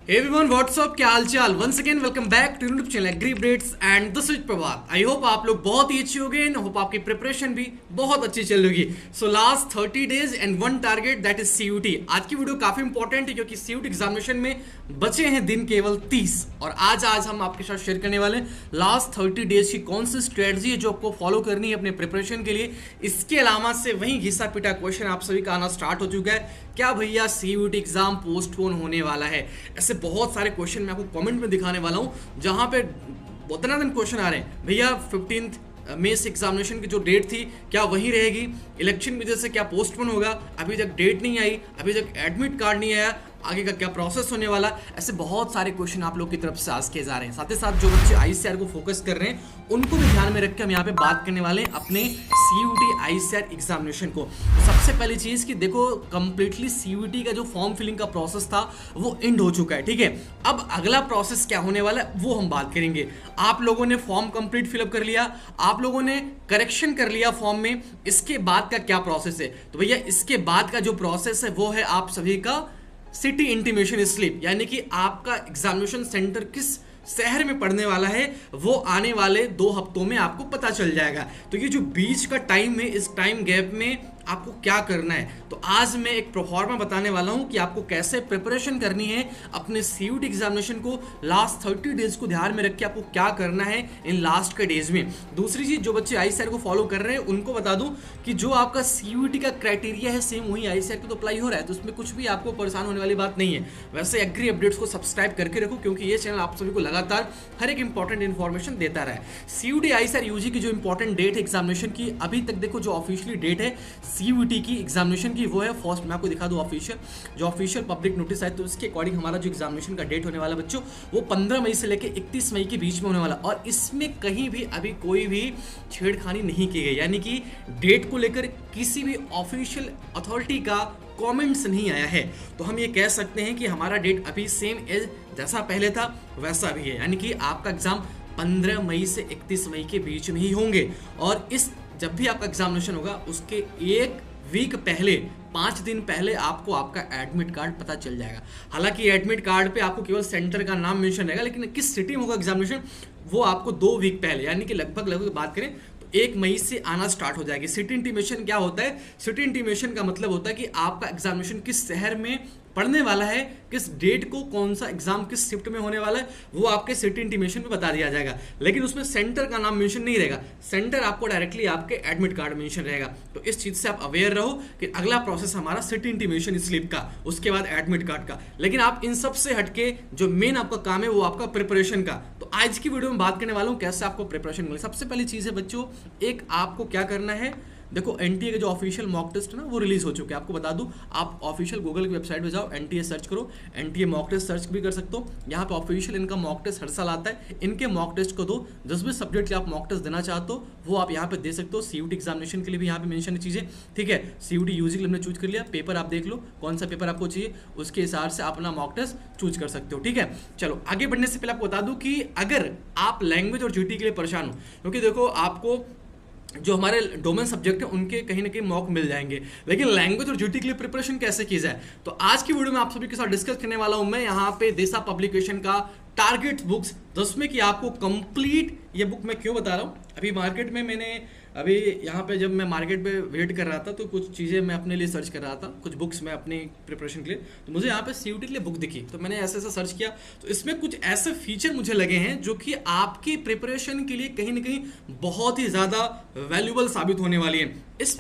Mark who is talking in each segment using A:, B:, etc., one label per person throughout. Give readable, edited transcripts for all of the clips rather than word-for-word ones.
A: Hey everyone, what's up? क्या हाल चाल? Once again, welcome back to YouTube channel Agri Updates and this is Prabhat. I hope आप लोग बहुत ही अच्छे होंगे and hope आपकी प्रिपरेशन भी बहुत अच्छी चल रही होगी. So last 30 days and one target that is CUT. आज की वीडियो काफी इंपॉर्टेंट है क्योंकि CUT एग्जामिनेशन में बचे हैं दिन केवल 30 और आज हम आपके साथ शेयर करने वाले लास्ट 30 डेज की कौन सी स्ट्रेटजी है जो आपको फॉलो करनी है अपने प्रिपरेशन के लिए. इसके अलावा से वहीं घिसा पिटा क्वेश्चन आप सभी का आना स्टार्ट हो चुका है. क्या भैया CUT एग्जाम पोस्टपोन होने वाला है? ऐसे बहुत सारे क्वेश्चन मैं आपको कमेंट में दिखाने वाला हूं जहां पे उतना दिन क्वेश्चन आ रहे हैं. भैया 15 मई से एग्जामिनेशन की जो डेट थी क्या वही रहेगी? इलेक्शन की वजह से क्या पोस्टपोन होगा? अभी तक डेट नहीं आई, अभी तक एडमिट कार्ड नहीं आया, आगे का क्या प्रोसेस होने वाला? ऐसे बहुत सारे क्वेश्चन आप लोग की तरफ से आस्क किए जा रहे हैं. साथ ही साथ जो बच्चे ICAR को फोकस कर रहे हैं उनको भी ध्यान में रख के हम यहाँ पे बात करने वाले हैं अपने CUT ICAR एग्जामिनेशन को. सबसे पहली चीज कि देखो कंप्लीटली CUT का जो फॉर्म फिलिंग का प्रोसेस था वो एंड हो चुका है. ठीक है, अब अगला प्रोसेस क्या होने वाला है वो हम बात करेंगे. आप लोगों ने फॉर्म कंप्लीट फिलअप कर लिया, आप लोगों ने करेक्शन कर लिया फॉर्म में, इसके बाद का क्या प्रोसेस है? तो भैया इसके बाद का जो प्रोसेस है वो है आप सभी का सिटी इंटीमेशन स्लिप, यानी कि आपका एग्जामिनेशन सेंटर किस शहर में पढ़ने वाला है वो आने वाले 2 हफ्तों में आपको पता चल जाएगा. तो ये जो बीच का टाइम है, इस टाइम गैप में आपको क्या करना है, तो आज मैं एक प्रोफॉर्मा बताने वाला हूं कि आपको कैसे प्रिपरेशन करनी है अपने CUT एग्जामिनेशन को. लास्ट 30 डेज को ध्यान में रख के आपको क्या करना है इन लास्ट के डेज में. दूसरी चीज, जो बच्चे ICAR को फॉलो कर रहे हैं उनको बता दूं कि जो आपका CUT का क्राइटेरिया है सेम वही ICAR को तो अप्लाई हो रहा है, तो उसमें कुछ भी आपको परेशान होने वाली बात नहीं है. वैसे एग्री अपडेट्स को सब्सक्राइब करके रखो क्योंकि ये चैनल आप सभी को लगातार हर एक इंपॉर्टेंट इन्फॉर्मेशन देता रहा है. CUT ICAR UG की जो इंपॉर्टेंट डेट है एग्जामिनेशन की, अभी तक देखो जो ऑफिशियली डेट है CUT की एग्जामिनेशन की वो है फर्स्ट. मैं आपको दिखा दूं ऑफिशियल जो ऑफिशियल पब्लिक नोटिस है, तो इसके अकॉर्डिंग हमारा जो एग्जामिनेशन का डेट होने वाला बच्चों वो 15 मई से लेकर 31 मई के बीच में होने वाला. और इसमें कहीं भी अभी कोई भी छेड़खानी नहीं की गई, यानी कि डेट को लेकर किसी भी ऑफिशियल अथॉरिटी का कमेंट्स नहीं आया है. तो हम ये कह सकते हैं कि हमारा डेट अभी सेम एज जैसा पहले था वैसा भी है, यानी कि आपका एग्जाम 15 मई से 31 मई के बीच में ही होंगे. और इस जब भी आपका एग्जामिनेशन होगा उसके एक वीक पहले, 5 दिन पहले आपको आपका एडमिट कार्ड पता चल जाएगा. हालांकि एडमिट कार्ड पे आपको केवल सेंटर का नाम मेंशन रहेगा, लेकिन किस सिटी में होगा एग्जामिनेशन वो आपको 2 वीक पहले, यानी कि लगभग बात करें तो 1 मई से आना स्टार्ट हो जाएगी. सिटी इंटीमेशन क्या होता है? सिटी इंटीमेशन का मतलब होता है कि आपका एग्जामिनेशन किस शहर में पढ़ने वाला है, किस डेट को कौन सा एग्जाम किस शिफ्ट में होने वाला है वो आपके सिटी इंटीमेशन में बता दिया जाएगा. लेकिन उसमें सेंटर का नाम मेंशन नहीं रहेगा, सेंटर आपको डायरेक्टली आपके एडमिट कार्ड मेंशन रहेगा. तो इस चीज से आप अवेयर रहो कि अगला प्रोसेस हमारा सिटी इंटीमेशन स्लिप का, उसके बाद एडमिट कार्ड का. लेकिन आप इन सब से हटके जो मेन आपका काम है वो आपका प्रिपरेशन का. तो आज की वीडियो में बात करने वाला हूं कैसे आपको प्रिपरेशन मिले. सबसे पहली चीज है बच्चों, एक आपको क्या करना है, देखो NTA के जो ऑफिशियल मॉक टेस्ट ना वो रिलीज हो चुके हैं. आपको बता दूं, आप ऑफिशियल गूगल की वेबसाइट पे जाओ, NTA सर्च करो, NTA मॉक टेस्ट सर्च भी कर सकते हो. यहाँ पे ऑफिशियल इनका मॉक टेस्ट हर साल आता है. इनके मॉक टेस्ट को दो, जिस भी सब्जेक्ट के आप मॉक टेस्ट देना चाहते हो वो आप यहाँ पे दे सकते हो. CUT एग्जामिनेशन के लिए भी यहाँ पे मेंशन है चीजें. ठीक है, CUT UG के लिए हमने चूज कर लिया. पेपर आप देख लो कौन सा पेपर आपको चाहिए, उसके हिसाब से आप अपना मॉक टेस्ट चूज कर सकते हो. ठीक है, चलो आगे बढ़ने से पहले आपको बता दूं कि अगर आप लैंग्वेज और GT के लिए परेशान हो, क्योंकि देखो आपको जो हमारे डोमेन सब्जेक्ट है उनके कहीं ना कहीं मॉक मिल जाएंगे, लेकिन लैंग्वेज और GT के लिए प्रिपरेशन कैसे की जाए, तो आज की वीडियो में आप सभी के साथ डिस्कस करने वाला हूं मैं यहाँ पे देसा पब्लिकेशन का टारगेट बुक्स, जिसमें कि आपको कंप्लीट, ये बुक मैं क्यों बता रहा हूँ, अभी मार्केट में मैंने अभी यहाँ पे जब मैं मार्केट पे वेट कर रहा था तो कुछ चीज़ें मैं अपने लिए सर्च कर रहा था, कुछ बुक्स मैं अपने प्रिपरेशन के लिए, तो मुझे यहाँ पे CUT के लिए बुक दिखी, तो मैंने ऐसे सर्च किया. तो इसमें कुछ ऐसे फीचर मुझे लगे हैं जो कि आपकी प्रिपरेशन के लिए कहीं ना कहीं बहुत ही ज़्यादा वैल्यूबल साबित होने वाली है. इस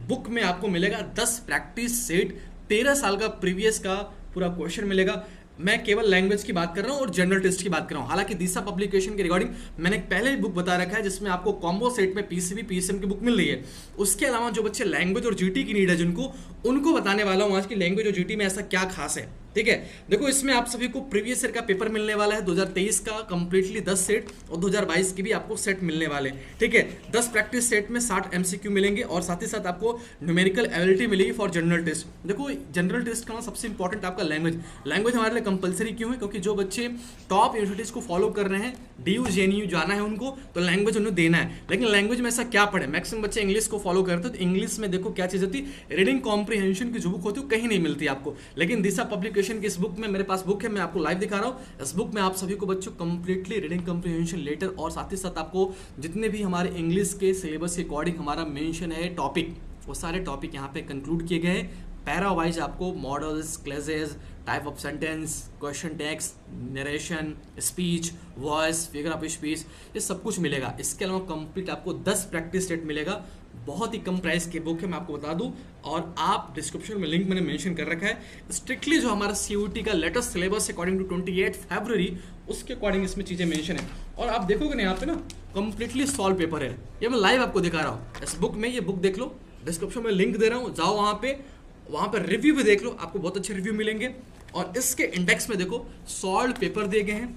A: बुक में आपको मिलेगा 10 प्रैक्टिस सेट, 13 साल का प्रीवियस का पूरा क्वेश्चन मिलेगा. मैं केवल लैंग्वेज की बात कर रहा हूं और जनरल टेस्ट की बात कर रहा हूं. हालांकि दिशा पब्लिकेशन के रिगार्डिंग मैंने पहले ही बुक बता रखा है जिसमें आपको कॉम्बो सेट में PCB PCM की बुक मिल रही है. उसके अलावा जो बच्चे लैंग्वेज और GT की नीड है जिनको, उनको बताने वाला हूं आज की लैंग्वेज और GT में ऐसा क्या खास है. ठीक है, देखो इसमें आप सभी को प्रीवियस ईयर का पेपर मिलने वाला है 2023 का कंप्लीटली 10 सेट, और 2022 की भी आपको सेट मिलने वाले. ठीक है, 10 प्रैक्टिस सेट में 60 MCQ मिलेंगे और साथ ही साथ आपको न्यूमेरिकल एबिलिटी मिलेगी फॉर जनरल टेस्ट. देखो जनरल टेस्ट का सबसे इंपॉर्टेंट आपका लैंग्वेज हमारे लिए कंपलसरी क्यों है, क्योंकि जो बच्चे टॉप यूनिवर्सिटीज को फॉलो कर रहे हैं, DU JNU जाना है उनको, तो लैंग्वेज उन्हें देना है. लेकिन लैंग्वेज में ऐसा क्या पढ़े, मैक्सिमम बच्चे इंग्लिश को फॉलो करते हैं, तो इंग्लिश में देखो क्या चीज होती है, रीडिंग कॉम्प्रिहेंशन की जो बुक होती है कहीं नहीं मिलती आपको. लेकिन दिशा पब्लिकेशन फाउंडेशन की इस बुक में मेरे पास बुक है, मैं आपको लाइव दिखा रहा हूँ। इस बुक में आप सभी को बच्चों कंप्लीटली रीडिंग कम्प्रीहेंशन लेटर और साथ ही साथ आपको जितने भी हमारे इंग्लिश के सिलेबस के अकॉर्डिंग हमारा मेंशन है टॉपिक, वो सारे टॉपिक यहाँ पे कंक्लूड किए गए हैं। पैरा वाइज आपको models, clauses, type of sentence, question tags, narration, speech, voice, figure of speech, ये सब कुछ मिलेगा। इसके अलावा कंप्लीट आपको 10 प्रैक्टिस सेट मिलेगा। बहुत ही कम प्राइस की बुक है, मैं आपको बता दूं। और आप डिस्क्रिप्शन में लिंक मैंने मेंशन कर रखा है। स्ट्रिक्टली जो हमारा CUET का लेटेस्ट सिलेबस अकॉर्डिंग टू 28 फरवरी, उसके अकॉर्डिंग इसमें चीज़ें मेंशन है। और आप देखोगे ना यहाँ पे ना कंप्लीटली सॉल्व पेपर है, ये मैं लाइव आपको दिखा रहा हूँ। इस बुक में ये बुक देख लो, डिस्क्रिप्शन में लिंक दे रहा हूँ, जाओ वहाँ पर रिव्यू भी देख लो, आपको बहुत अच्छे रिव्यू मिलेंगे। और इसके इंडेक्स में देखो सॉल्व पेपर दिए गए हैं,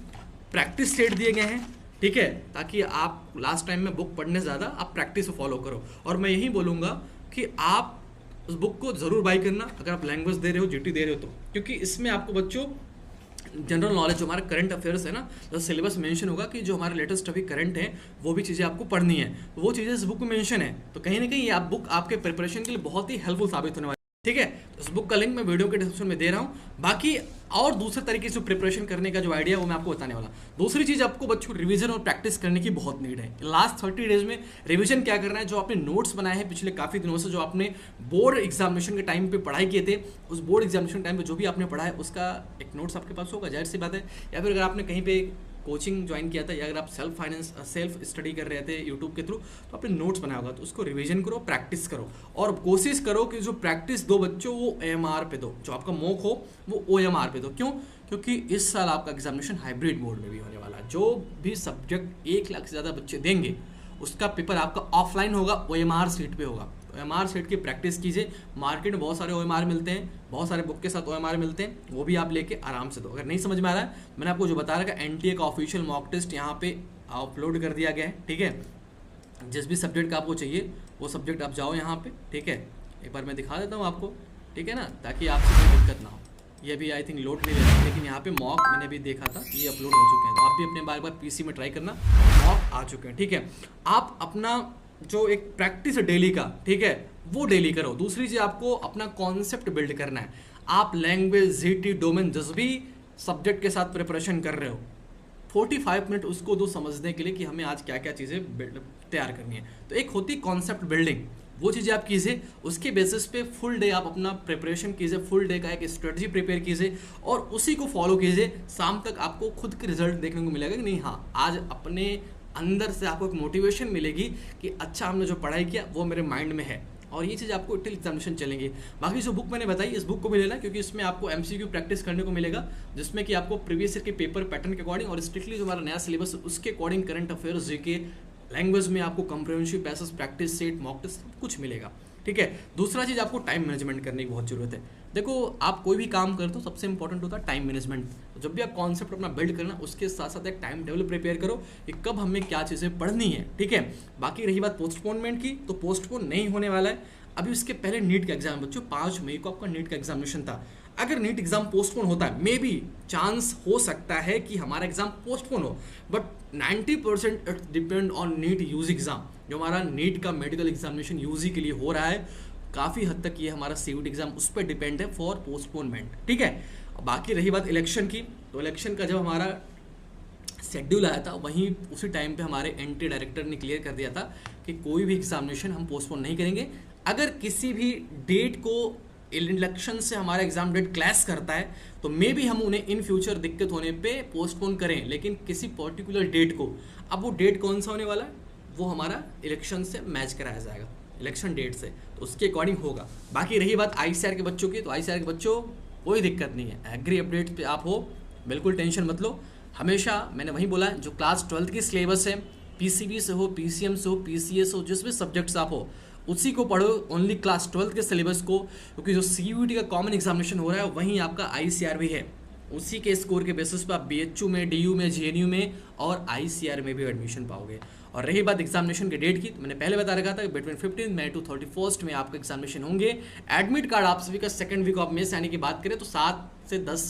A: प्रैक्टिस सेट दिए गए हैं, ठीक है, ताकि आप लास्ट टाइम में बुक पढ़ने ज़्यादा आप प्रैक्टिस को फॉलो करो। और मैं यही बोलूँगा कि आप उस बुक को ज़रूर बाई करना अगर आप लैंग्वेज दे रहे हो, GT दे रहे हो तो, क्योंकि इसमें आपको बच्चों जनरल नॉलेज जो हमारा करंट अफेयर्स है ना, तो सिलेबस मेंशन होगा कि जो हमारे लेटेस्ट अभी करंट है वो भी चीज़ें आपको पढ़नी है, तो वो चीज़ें इस बुक में मेंशन है। तो कहीं ना कहीं ये आप बुक आपके प्रिपरेशन के लिए बहुत ही हेल्पफुल साबित होने वाली है, ठीक है। तो इस बुक का लिंक मैं वीडियो के डिस्क्रिप्शन में दे रहा हूँ। बाकी और दूसरे तरीके से प्रिपरेशन करने का जो आइडिया है वो मैं आपको बताने वाला। दूसरी चीज़, आपको बच्चों रिवीजन और प्रैक्टिस करने की बहुत नीड है। लास्ट 30 डेज में रिवीजन क्या करना है, जो आपने नोट्स बनाए हैं पिछले काफ़ी दिनों से, जो आपने बोर्ड एग्जामिनेशन के टाइम पे पढ़ाई किए थे, उस बोर्ड एग्जामिनेशन टाइम पे जो भी आपने पढ़ा है उसका एक नोट्स आपके पास होगा, जाहिर सी बात है। या फिर अगर आपने कहीं पे कोचिंग ज्वाइन किया था या अगर आप सेल्फ स्टडी कर रहे थे यूट्यूब के थ्रू, तो आपने नोट्स बनाया होगा, तो उसको रिवीजन करो, प्रैक्टिस करो। और कोशिश करो कि जो प्रैक्टिस दो बच्चों वो OMR पे दो, जो आपका मॉक हो वो OMR पे दो। क्यों? क्योंकि इस साल आपका एग्जामिनेशन हाइब्रिड मोड में भी होने वाला है। जो भी सब्जेक्ट 1 लाख से ज़्यादा बच्चे देंगे उसका पेपर आपका ऑफलाइन होगा, OMR सीट पे होगा। OMR सेट की प्रैक्टिस कीजिए। मार्केट में बहुत सारे OMR मिलते हैं, बहुत सारे बुक के साथ OMR मिलते हैं, वो भी आप लेके आराम से दो। अगर नहीं समझ में आ रहा है, मैंने आपको जो बता रखा है NTA का ऑफिशियल मॉक टेस्ट यहाँ पे अपलोड कर दिया गया है, ठीक है। जिस भी सब्जेक्ट का आपको चाहिए वो सब्जेक्ट आप जाओ यहाँ पे, ठीक है। एक बार मैं दिखा देता हूँ आपको, ठीक है ना, ताकि आपसे कोई दिक्कत ना हो। ये भी आई थिंक लोड नहीं ले रहा, लेकिन यहाँ पे मॉक मैंने भी देखा था, ये अपलोड हो चुके हैं। तो आप भी अपने बार PC में ट्राई करना, मॉक आ चुके हैं, ठीक है। आप अपना जो एक प्रैक्टिस है डेली का, ठीक है, वो डेली करो। दूसरी चीज़, आपको अपना कॉन्सेप्ट बिल्ड करना है। आप लैंग्वेज, GT, डोमेन, जिस भी सब्जेक्ट के साथ प्रिपरेशन कर रहे हो, 45 मिनट उसको दो समझने के लिए कि हमें आज क्या क्या चीज़ें तैयार करनी है। तो एक होती है कॉन्सेप्ट बिल्डिंग, वो चीज़ें आप कीजिए। उसके बेसिस पे फुल डे आप अपना प्रिपरेशन कीजिए, फुल डे का एक स्ट्रेटजी प्रिपेयर कीजिए और उसी को फॉलो कीजिए। शाम तक आपको खुद के रिजल्ट देखने को मिलेगा कि नहीं, हाँ, आज अपने अंदर से आपको एक मोटिवेशन मिलेगी कि अच्छा हमने जो पढ़ाई किया वो मेरे माइंड में है। और ये चीज़ आपको टिल एग्जामिनेशन चलेंगी। बाकी जो बुक मैंने बताई, इस बुक को भी लेना, क्योंकि इसमें आपको MCQ प्रैक्टिस करने को मिलेगा, जिसमें कि आपको प्रीवियस ईयर के पेपर पैटर्न के अकॉर्डिंग और स्ट्रिक्टली जो हमारा नया सिलेबस उसके according current affairs, GK, language में आपको comprehensive passage, practice set, mock test सब कुछ मिलेगा, ठीक है। दूसरा चीज़, आपको टाइम मैनेजमेंट करने की बहुत जरूरत है। देखो, आप कोई भी काम करते हो सबसे इंपॉर्टेंट होता है टाइम मैनेजमेंट। तो जब भी आप कॉन्सेप्ट अपना बिल्ड करना, उसके साथ साथ एक टाइम टेबल प्रिपेयर करो कि कब हमें क्या चीज़ें पढ़नी है, ठीक है। बाकी रही बात पोस्टपोनमेंट की, तो पोस्टपोन नहीं होने वाला है। अभी उसके पहले नीट का एग्जाम बच्चों, 5 मई को आपका नीट का एग्जामिनेशन था। अगर नीट एग्जाम पोस्टपोन होता है, मे बी चांस हो सकता है कि हमारा एग्जाम पोस्टपोन हो, but 90% it depend on NEET UG exam. जो हमारा नीट का मेडिकल एग्जामिनेशन यूजी के लिए हो रहा है, काफ़ी हद तक ये हमारा CUET एग्जाम उस पर डिपेंड है फॉर पोस्टपोनमेंट, ठीक है। बाकी रही बात इलेक्शन की, तो इलेक्शन का जब हमारा शेड्यूल आया था, वहीं उसी टाइम पे हमारे NTA डायरेक्टर ने क्लियर कर दिया था कि कोई भी एग्जामिनेशन हम पोस्टपोन नहीं करेंगे। अगर किसी भी डेट को इलेक्शन से हमारा एग्जाम डेट क्लैश करता है तो मे भी हम उन्हें इन फ्यूचर दिक्कत होने पे पोस्टपोन करें, लेकिन किसी पर्टिकुलर डेट को, अब वो डेट कौन सा होने वाला है, वो हमारा इलेक्शन से मैच कराया जाएगा, इलेक्शन डेट से, तो उसके अकॉर्डिंग होगा। बाकी रही बात ICAR के बच्चों की, तो ICAR के बच्चों कोई दिक्कत नहीं है, एग्री अपडेट पे आप हो, बिल्कुल टेंशन मत लो। हमेशा मैंने वही बोला, जो क्लास 12 की सिलेबस है, PCB से हो, PCM से हो, PCA से हो, जिस भी सब्जेक्ट से आप हो उसी को पढ़ो, ओनली क्लास 12 के सिलेबस को, क्योंकि जो CUET का कॉमन एग्जामिनेशन हो रहा है वहीं आपका ICAR भी है। उसी के स्कोर के बेसिस पर आप BHU में, DU में, JNU में और ICAR में भी एडमिशन पाओगे। और रही बात एग्जामिनेशन के डेट की, तो मैंने पहले बता रखा था कि बिटवीन 15 मई टू 31 में आपका एग्जामिनेशन होंगे। एडमिट कार्ड आप सभी का सेकंड वीक ऑफ मे से आने की बात करें तो 7 से 10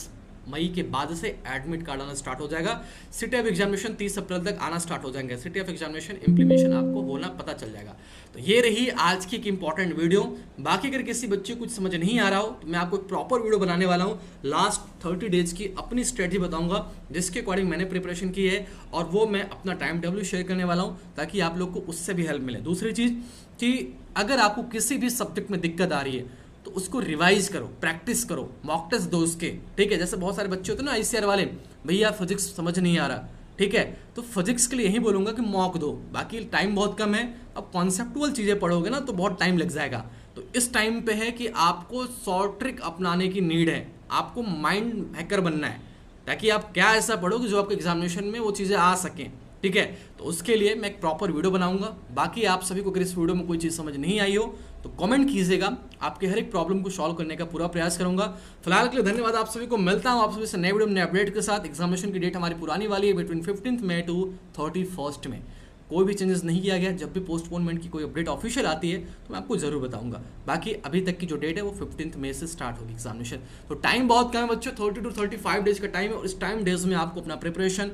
A: मई के बाद से एडमिट कार्ड आना स्टार्ट हो जाएगा। सिटी ऑफ एग्जामिनेशन 30 अप्रैल तक आना स्टार्ट हो जाएंगे। सिटी ऑफ एग्जामिनेशन इंप्लीमेंटेशन आपको होना पता चल जाएगा। तो ये रही आज की एक इंपॉर्टेंट वीडियो। बाकी अगर किसी बच्चे को कुछ समझ नहीं आ रहा हो तो मैं आपको एक प्रॉपर वीडियो बनाने वाला हूँ। लास्ट 30 डेज की अपनी स्ट्रेटजी बताऊंगा जिसके अकॉर्डिंग मैंने प्रिपरेशन की है, और वो मैं अपना टाइम टेबल शेयर करने वाला हूँ ताकि आप लोग को उससे भी हेल्प मिले। दूसरी चीज़ कि अगर आपको किसी भी सब्जेक्ट में दिक्कत आ रही है तो उसको रिवाइज करो, प्रैक्टिस करो, मॉक टेस्ट दो उसके, ठीक है। जैसे बहुत सारे बच्चे होते हैं ना आईसीआर वाले, भैया फिजिक्स समझ नहीं आ रहा, ठीक है, तो फिजिक्स के लिए यही बोलूंगा कि मॉक दो। बाकी टाइम बहुत कम है, अब कॉन्सेप्टुअल चीज़ें पढ़ोगे ना तो बहुत टाइम लग जाएगा। तो इस टाइम पे है कि आपको शॉर्ट ट्रिक अपनाने की नीड है, आपको माइंड हैकर बनना है ताकि आप क्या ऐसा पढ़ोगे जो आपके एग्जामिनेशन में वो चीज़ें आ सकें, ठीक है। तो उसके लिए मैं एक प्रॉपर वीडियो बनाऊंगा। बाकी आप सभी को अगर इस वीडियो में कोई चीज़ समझ नहीं आई हो तो कमेंट कीजिएगा, आपके हर एक प्रॉब्लम को सॉल्व करने का पूरा प्रयास करूंगा। फिलहाल के लिए धन्यवाद आप सभी को, मिलता हूं आप सभी से नए वीडियो में नए अपडेट के साथ। एग्जामिनेशन की डेट हमारी पुरानी वाली है बिटवीन 15 मई टू 31 में, कोई भी चेंजेस नहीं किया गया। जब भी पोस्टपोनमेंट की कोई अपडेट ऑफिशियल आती है तो मैं आपको जरूर बताऊंगा। बाकी अभी तक की जो डेट है वो 15 मई से स्टार्ट होगी एग्जामिनेशन। तो टाइम बहुत कम है बच्चों, 30 to 35 डेज का टाइम है, और इस टाइम डेज में आपको अपना प्रिपरेशन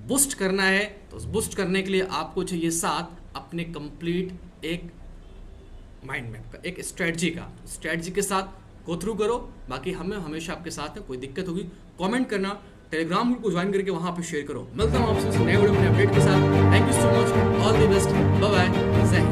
A: बूस्ट करना है। तो उस बूस्ट करने के लिए आपको चाहिए साथ अपने कंप्लीट एक माइंड मैप का, एक स्ट्रेटजी के साथ गो थ्रू करो। बाकी हमें हमेशा आपके साथ है, कोई दिक्कत होगी कमेंट करना, टेलीग्राम ग्रुप को ज्वाइन करके वहां पे शेयर करो। मिलता हूं आपसे नए वीडियो में अपडेट के साथ। Thank you so much, all the best, bye bye, जय हिंद।